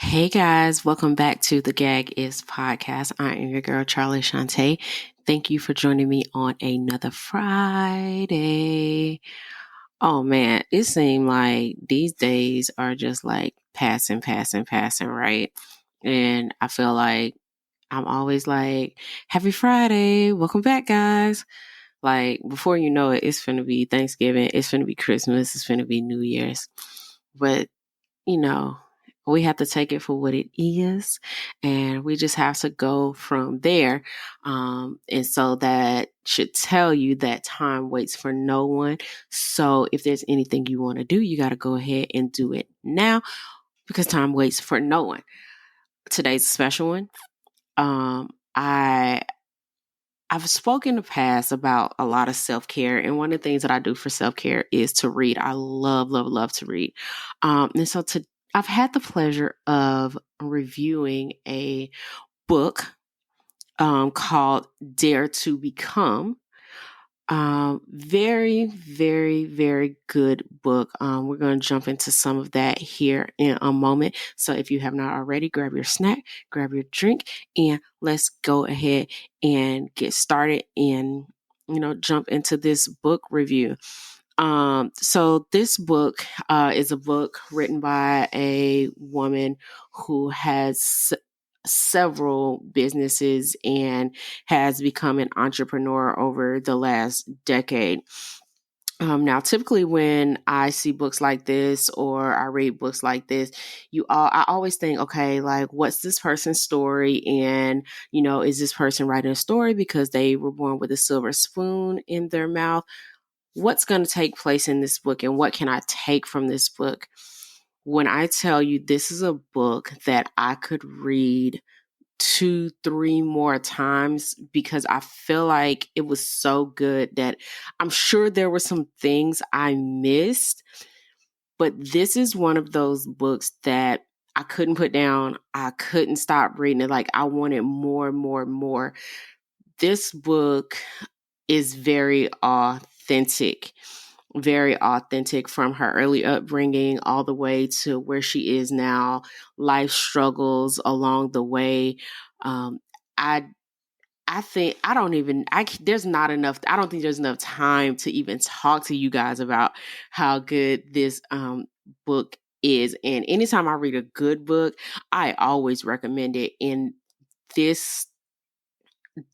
Hey guys, welcome back to the Gag Is Podcast. I am your girl, Charli Chanté. Thank you for joining me on another Friday. Oh man, it seemed like these days are just like passing, right? And I feel like I'm always like, Happy Friday, welcome back, guys. Like, before you know it, it's finna be Thanksgiving, it's finna be Christmas, it's finna be New Year's. But you know, we have to take it for what it is, and we just have to go from there. And so that should tell you that time waits for no one. So if there's anything you want to do, you got to go ahead and do it now because time waits for no one. Today's a special one. I've spoken in the past about a lot of self-care, and one of the things that I do for self-care is to read. I love to read. And so I've had the pleasure of reviewing a book called Dare to Become. Very good book. We're going to jump into some of that here in a moment. So if you have not already, grab your snack, grab your drink, and let's go ahead and get started and, jump into this book review. So this book is a book written by a woman who has several businesses and has become an entrepreneur over the last decade. Now, typically when I see books like this or I read books like this, I always think, okay, like what's this person's story? And, is this person writing a story because they were born with a silver spoon in their mouth? What's going to take place in this book and what can I take from this book? When I tell you this is a book that I could read 2-3 more times because I feel like it was so good that I'm sure there were some things I missed, but this is one of those books that I couldn't put down. I couldn't stop reading it. Like I wanted more. This book is very authentic from her early upbringing all the way to where she is now, life struggles along the way. I I think there's not enough. I don't think there's enough time to even talk to you guys about how good this book is. And anytime I read a good book, I always recommend it. And this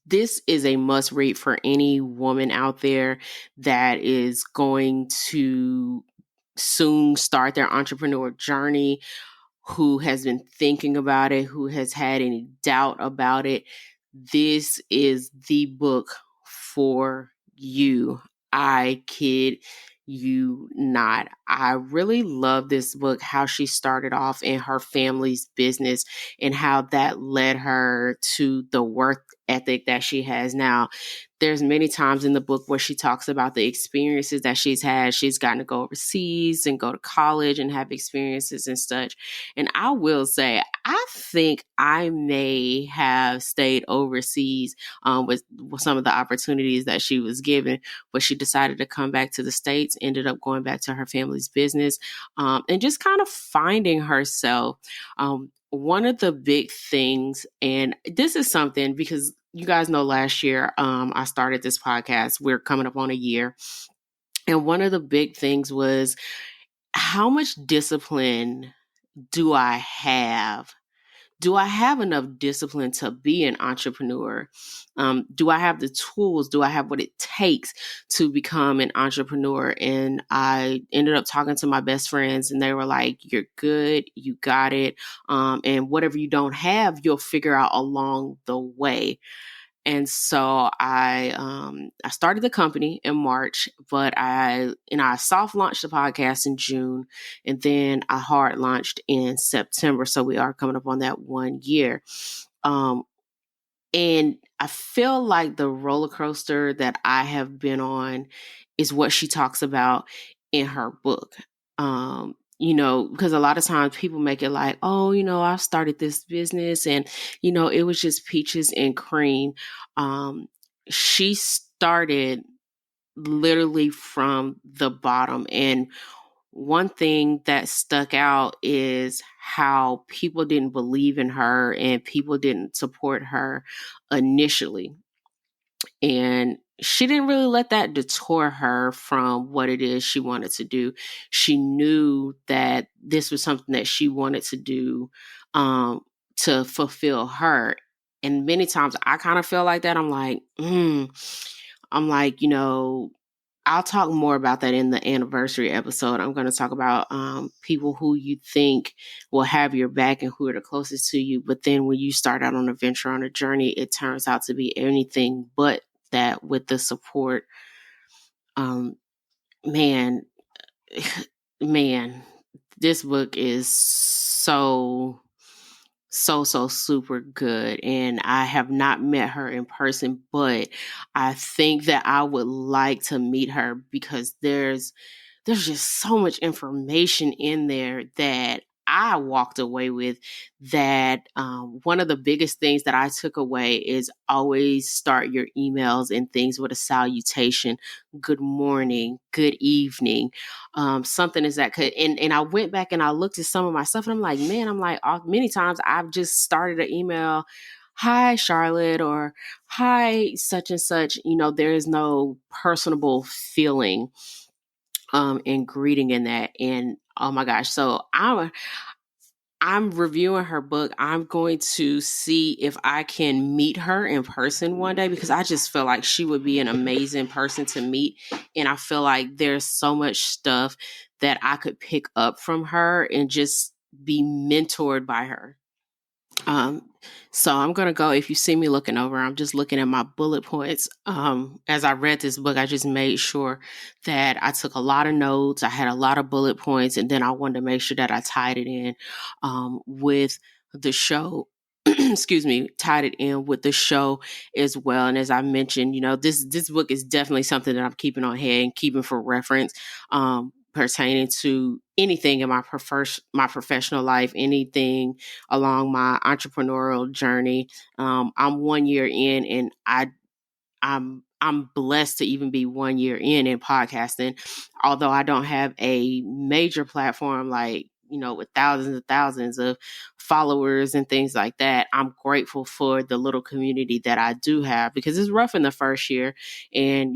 this is a must read for any woman out there that is going to soon start their entrepreneur journey, who has been thinking about it, who has had any doubt about it. This is the book for you. I kid you not. I really love this book, how she started off in her family's business and how that led her to the work ethic that she has now. There's many times in the book where she talks about the experiences that she's had. She's gotten to go overseas and go to college and have experiences and such. And I will say, I think I may have stayed overseas with some of the opportunities that she was given, but she decided to come back to the States, ended up going back to her family's business, and just kind of finding herself. One of the big things, and this is something because you guys know last year I started this podcast. We're coming up on a year. And one of the big things was, how much discipline do I have? Do I have enough discipline to be an entrepreneur? Do I have the tools? Do I have what it takes to become an entrepreneur? And I ended up talking to my best friends and they were like, you're good, you got it. And whatever you don't have, you'll figure out along the way. And so I started the company in March, but I soft launched the podcast in June, and then I hard launched in September. So we are coming up on that 1 year. And I feel like the roller coaster that I have been on is what she talks about in her book. Because a lot of times people make it like, oh, I started this business and, it was just peaches and cream. She started literally from the bottom. And one thing that stuck out is how people didn't believe in her and people didn't support her initially. And she didn't really let that deter her from what it is she wanted to do. She knew that this was something that she wanted to do to fulfill her. And many times I kind of feel like that. I'm like, I'll talk more about that in the anniversary episode. I'm going to talk about people who you think will have your back and who are the closest to you. But then when you start out on a venture, on a journey, it turns out to be anything but that with the support. Man, man, this book is so super good, and I have not met her in person, but I think that I would like to meet her because there's just so much information in there that I walked away with. That one of the biggest things that I took away is always start your emails and things with a salutation. Good morning, good evening. Something is that could, and I went back and I looked at some of my stuff and I'm like, many times I've just started an email. Hi, Charlotte, or hi, such and such. There is no personable feeling and greeting in that. And oh my gosh, so I'm reviewing her book. I'm going to see if I can meet her in person one day because I just feel like she would be an amazing person to meet. And I feel like there's so much stuff that I could pick up from her and just be mentored by her. Um, so I'm going to go, if you see me looking over, I'm just looking at my bullet points. As I read this book, I just made sure that I took a lot of notes. I had a lot of bullet points, and then I wanted to make sure that I tied it in, with the show. Excuse me, tied it in with the show as well. And as I mentioned, this book is definitely something that I'm keeping on hand and keeping for reference, pertaining to anything in my professional life, anything along my entrepreneurial journey. I'm 1 year in, and I'm blessed to even be 1 year in podcasting. Although I don't have a major platform like, with thousands and thousands of followers and things like that, I'm grateful for the little community that I do have, because it's rough in the first year. And,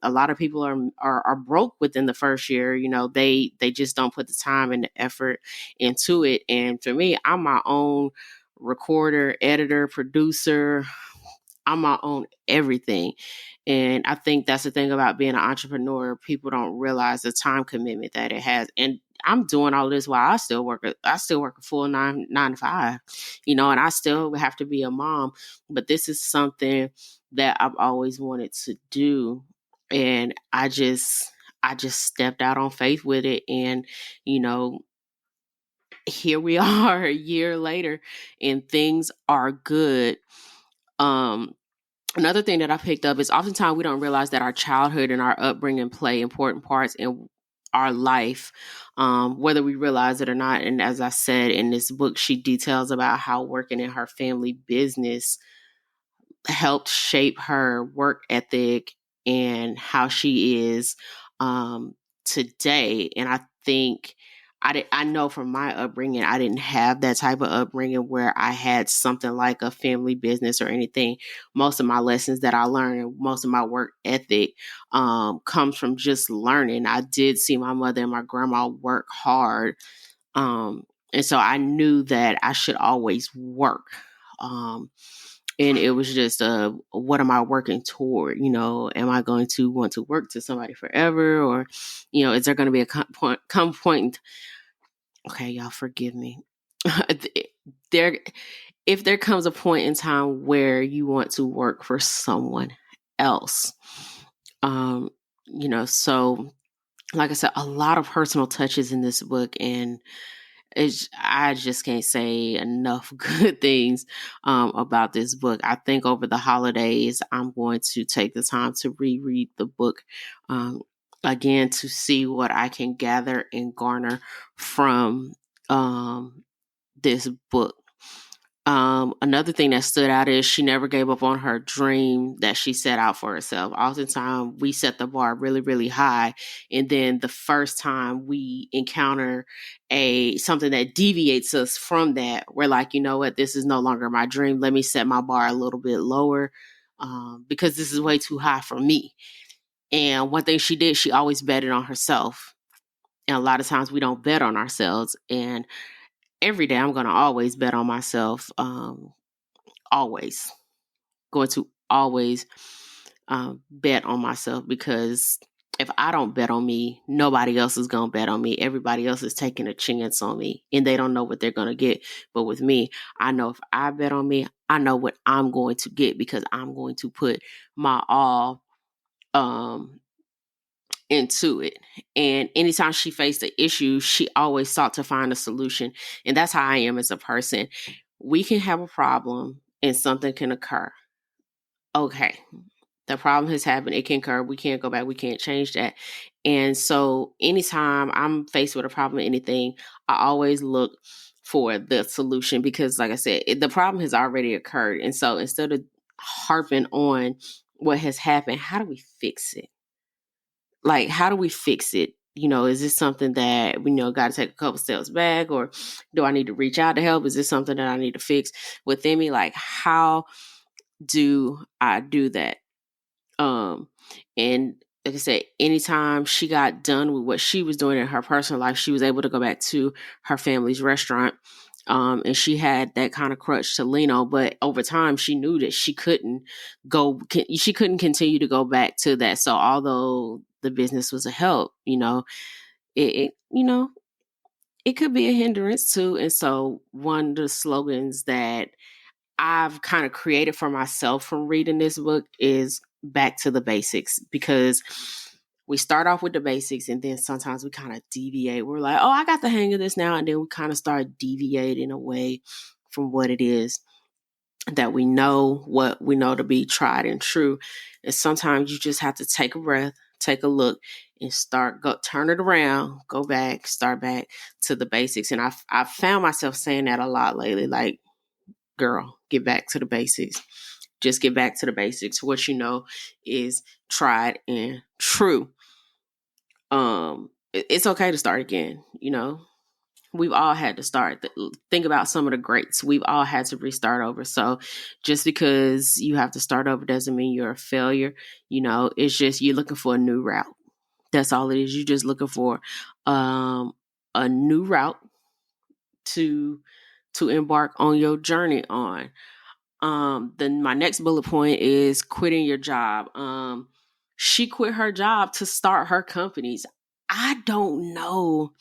a lot of people are broke within the first year. They just don't put the time and the effort into it. And for me, I'm my own recorder, editor, producer. I'm my own everything. And I think that's the thing about being an entrepreneur. People don't realize the time commitment that it has. And I'm doing all this while I still work a full nine to five, and I still have to be a mom. But this is something that I've always wanted to do. And I just stepped out on faith with it. And, here we are a year later and things are good. Another thing that I picked up is oftentimes we don't realize that our childhood and our upbringing play important parts in our life, whether we realize it or not. And as I said in this book, she details about how working in her family business helped shape her work ethic and how she is today. And I think I know from my upbringing, I didn't have that type of upbringing where I had something like a family business or anything. Most of my lessons that I learned and most of my work ethic comes from just learning. I did see my mother and my grandma work hard. And so I knew that I should always work. And it was just, what am I working toward? Am I going to want to work to somebody forever? Or, is there going to be a point? Okay, y'all forgive me. If there comes a point in time where you want to work for someone else, so like I said, a lot of personal touches in this book, and I just can't say enough good things about this book. I think over the holidays, I'm going to take the time to reread the book again to see what I can gather and garner from this book. Another thing that stood out is she never gave up on her dream that she set out for herself. Oftentimes we set the bar really, really high. And then the first time we encounter something that deviates us from that, we're like, you know what, this is no longer my dream. Let me set my bar a little bit lower, because this is way too high for me. And one thing she did, she always betted on herself. And a lot of times we don't bet on ourselves. And every day I'm going to always bet on myself. Always going to always bet on myself, because if I don't bet on me, nobody else is going to bet on me. Everybody else is taking a chance on me, and they don't know what they're going to get. But with me, I know if I bet on me, I know what I'm going to get, because I'm going to put my all into it. And anytime she faced an issue, she always sought to find a solution. And that's how I am as a person. We can have a problem and something can occur. Okay, the problem has happened. It can occur. We can't go back. We can't change that. And so anytime I'm faced with a problem or anything, I always look for the solution, because like I said, the problem has already occurred. And so instead of harping on what has happened, how do we fix it? Like, how do we fix it? You know, is this something that we got to take a couple steps back, or do I need to reach out to help? Is this something that I need to fix within me? Like, how do I do that? And like I said, anytime she got done with what she was doing in her personal life, she was able to go back to her family's restaurant. And she had that kind of crutch to lean on, but over time she knew that she couldn't continue to go back to that. So although the business was a help, it could be a hindrance too. And so one of the slogans that I've kind of created for myself from reading this book is back to the basics, because we start off with the basics and then sometimes we kind of deviate. We're like, oh, I got the hang of this now. And then we kind of start deviating away from what it is that we know, what we know to be tried and true. And sometimes you just have to take a breath, take a look, and turn it around, go back, start back to the basics. And I've found myself saying that a lot lately, like, girl, get back to the basics. Just get back to the basics. What you know is tried and true. It's okay to start again. We've all had to start. Think about some of the greats. We've all had to restart over. So just because you have to start over doesn't mean you're a failure. It's just you're looking for a new route. That's all it is. You're just looking for a new route to embark on your journey on. Then my next bullet point is quitting your job. She quit her job to start her companies. I don't know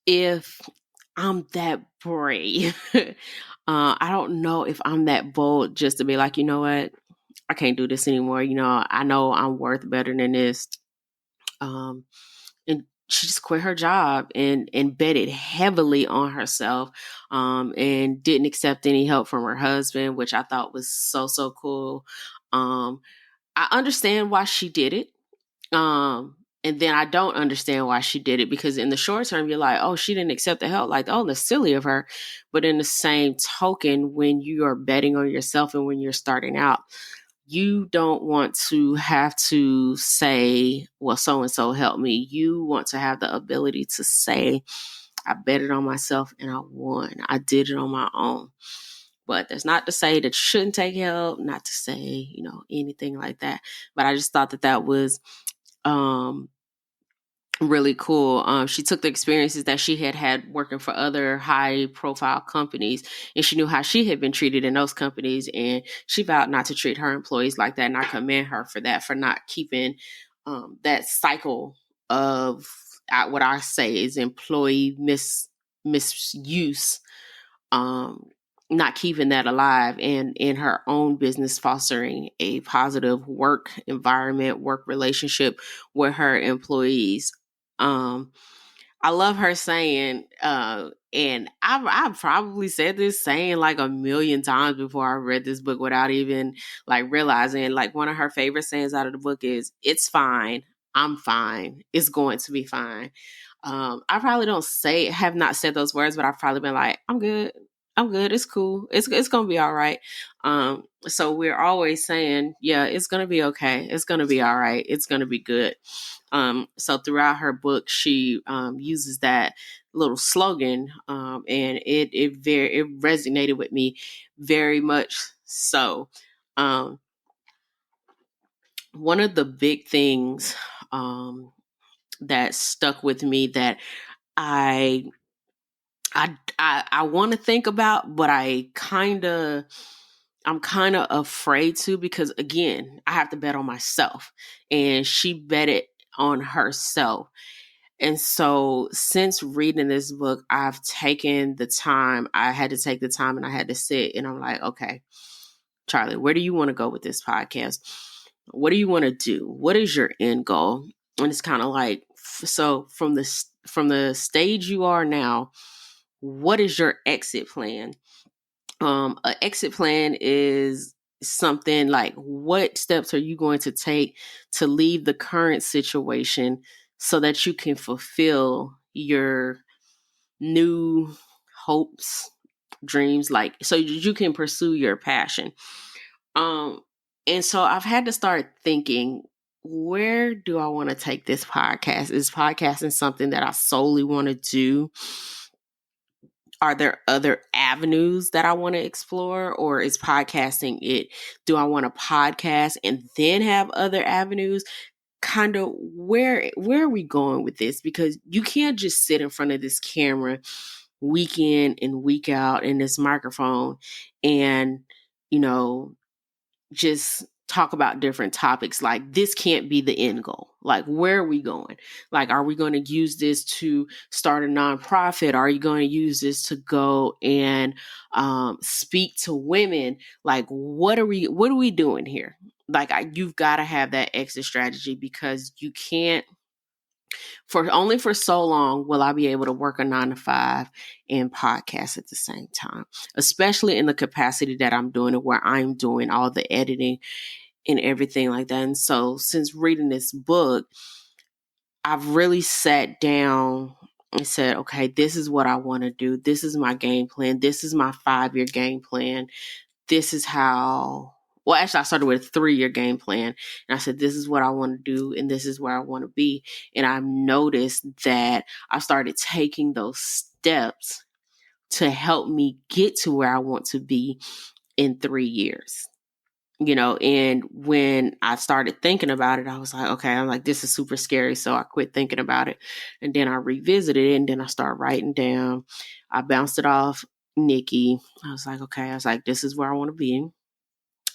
if I'm that brave. I don't know if I'm that bold just to be like, you know what? I can't do this anymore. I know I'm worth better than this. And she just quit her job and betted heavily on herself, and didn't accept any help from her husband, which I thought was so, so cool. I understand why she did it. And then I don't understand why she did it, because in the short term, you're like, oh, she didn't accept the help. Like, oh, that's silly of her. But in the same token, when you are betting on yourself and when you're starting out, you don't want to have to say, well, so-and-so helped me. You want to have the ability to say, I betted on myself and I won. I did it on my own. But that's not to say that you shouldn't take help, not to say, anything like that. But I just thought that was really cool. She took the experiences that she had working for other high profile companies, and she knew how she had been treated in those companies, and she vowed not to treat her employees like that. And I commend her for that, for not keeping that cycle of what I say is employee misuse, not keeping that alive, and in her own business fostering a positive work environment, work relationship with her employees. I love her saying, and I've probably said this saying like a million times before I read this book without even like realizing, like one of her favorite sayings out of the book is, it's fine. I'm fine. It's going to be fine. I probably have not said those words, but I've probably been like, I'm good. I'm good. It's cool. It's gonna be all right. So we're always saying, yeah, it's gonna be okay. It's gonna be all right. It's gonna be good. So throughout her book, she uses that little slogan, and it resonated with me very much. So, um, one of the big things that stuck with me that I I want to think about, but I'm kind of afraid to, because again, I have to bet on myself, and she betted on herself. And so since reading this book, I've taken the time. I had to take the time, and I had to sit, and I'm like, okay, Charli, where do you want to go with this podcast? What do you want to do? What is your end goal? And it's kind of like, so from the stage you are now, what is your exit plan? An exit plan is something like, what steps are you going to take to leave the current situation so that you can fulfill your new hopes, dreams, like so you can pursue your passion. Um, and so I've had to start thinking, where do I want to take this podcast? Is podcasting something that I solely want to do? Are there other avenues that I want to explore, or is podcasting it? Do I want to podcast and then have other avenues? Kind of where are we going with this? Because you can't just sit in front of this camera week in and week out in this microphone and, you know, just talk about different topics. Like, this can't be the end goal. Like, where are we going? Like, are we going to use this to start a nonprofit? Are you going to use this to go and speak to women? Like, what are we doing here? Like, you've got to have that exit strategy, because you can't, for so long will I be able to work a 9 to 5 and podcast at the same time, especially in the capacity that I'm doing it, where I'm doing all the editing and everything like that. And so since reading this book, I've really sat down and said, okay, this is what I want to do. This is my game plan. This is my 5-year game plan. This is how, well, actually, I started with a 3-year game plan. And I said, this is what I want to do, and this is where I want to be. And I've noticed that I started taking those steps to help me get to where I want to be in 3 years. And when I started thinking about it, I was like, okay, I'm like, this is super scary. So I quit thinking about it. And then I revisited it, and then I started writing down. I bounced it off Nikki. I was like, okay, this is where I want to be.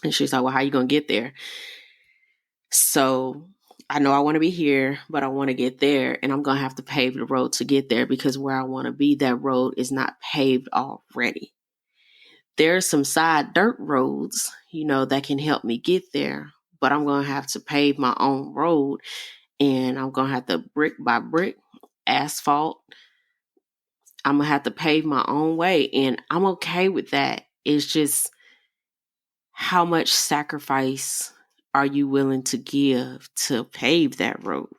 And she's like, well, how you going to get there? So I know I want to be here, but I want to get there, and I'm going to have to pave the road to get there, because where I want to be, that road is not paved already. There's some side dirt roads, that can help me get there, but I'm going to have to pave my own road, and I'm going to have to brick by brick, asphalt. I'm going to have to pave my own way, and I'm okay with that. It's just, how much sacrifice are you willing to give to pave that road?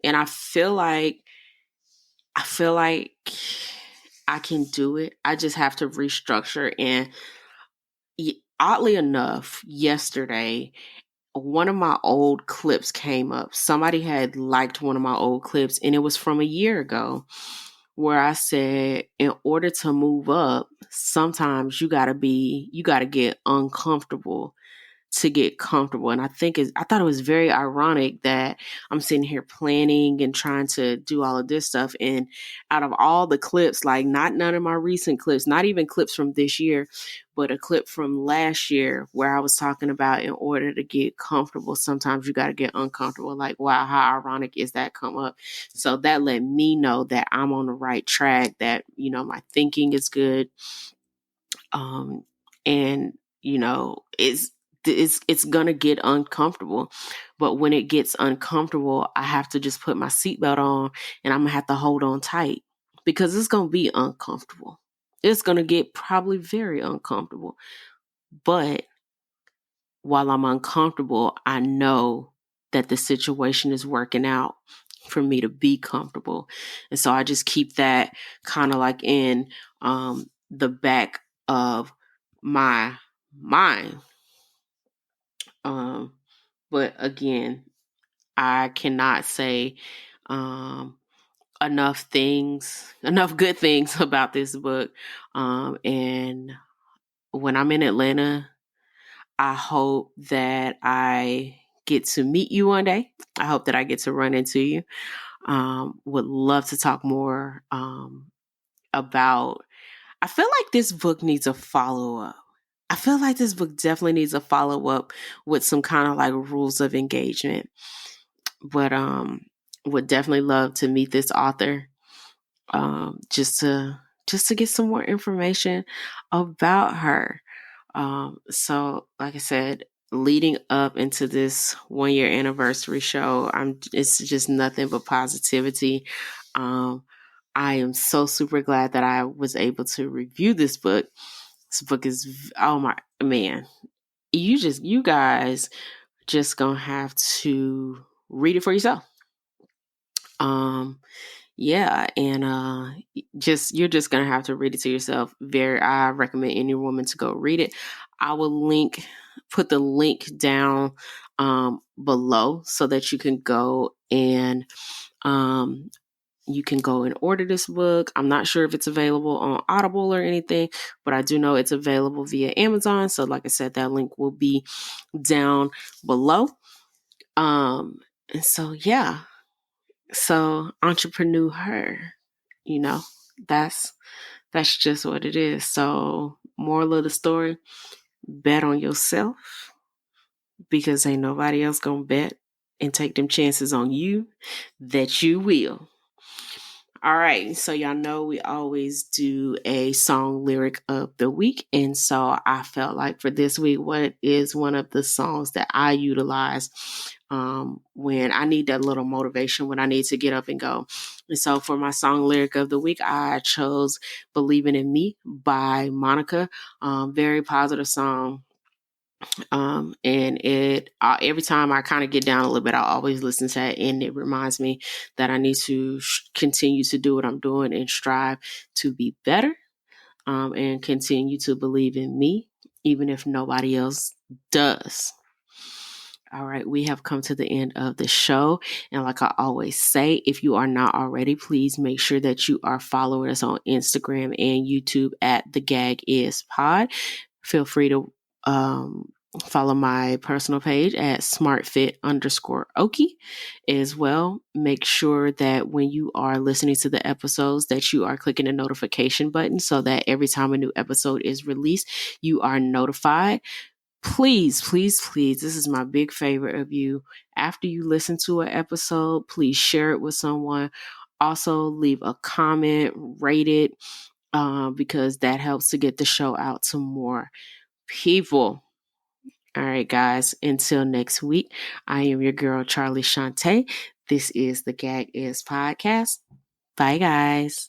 And I feel like I can do it. I just have to restructure. And oddly enough, yesterday, one of my old clips came up. Somebody had liked one of my old clips, and it was from a year ago, where I said, in order to move up, sometimes you got to get uncomfortable to get comfortable. And I thought it was very ironic that I'm sitting here planning and trying to do all of this stuff. And out of all the clips, like none of my recent clips, not even clips from this year, but a clip from last year, where I was talking about, in order to get comfortable, sometimes you got to get uncomfortable. Like, wow, how ironic is that come up? So that let me know that I'm on the right track, that, my thinking is good. And, it's gonna get uncomfortable, but when it gets uncomfortable, I have to just put my seatbelt on, and I'm gonna have to hold on tight, because it's gonna be uncomfortable. It's gonna get probably very uncomfortable, but while I'm uncomfortable, I know that the situation is working out for me to be comfortable. And so I just keep that kind of like in the back of my mind. But again, I cannot say enough good things about this book. And when I'm in Atlanta, I hope that I get to meet you one day. I hope that I get to run into you. Would love to talk more about. I feel like this book needs a follow up. I feel like this book definitely needs a follow up with some kind of like rules of engagement. But would definitely love to meet this author, just to get some more information about her. So like I said, leading up into this 1-year anniversary show, it's just nothing but positivity. I am so super glad that I was able to review this book. This book is, oh my man, you guys just gonna have to read it for yourself. Yeah, and you're just gonna have to read it to yourself. I recommend any woman to go read it. I will put the link down below so that you can go and order this book. I'm not sure if it's available on Audible or anything, but I do know it's available via Amazon. So like I said, that link will be down below. And so yeah. So entrepreneur her, that's just what it is. So moral of the story, bet on yourself, because ain't nobody else gonna bet and take them chances on you that you will. All right, so y'all know we always do a song lyric of the week. And so I felt like for this week, what is one of the songs that I utilize when I need that little motivation, when I need to get up and go. And so for my song lyric of the week, I chose Believing in Me by Monica. Very positive song. And it every time I kind of get down a little bit, I always listen to it, and it reminds me that I need to continue to do what I'm doing and strive to be better, and continue to believe in me, even if nobody else does. All right, we have come to the end of the show. And like I always say, if you are not already, please make sure that you are following us on Instagram and YouTube at the Gag Is Pod. Feel free to follow my personal page at smartfit_okie as well. Make sure that when you are listening to the episodes that you are clicking the notification button so that every time a new episode is released, you are notified. Please, please, please, this is my big favor of you. After you listen to an episode, please share it with someone. Also, leave a comment, rate it, because that helps to get the show out to more people. All right, guys, until next week, I am your girl, Charli Chanté. This is the Gag Is Podcast. Bye, guys.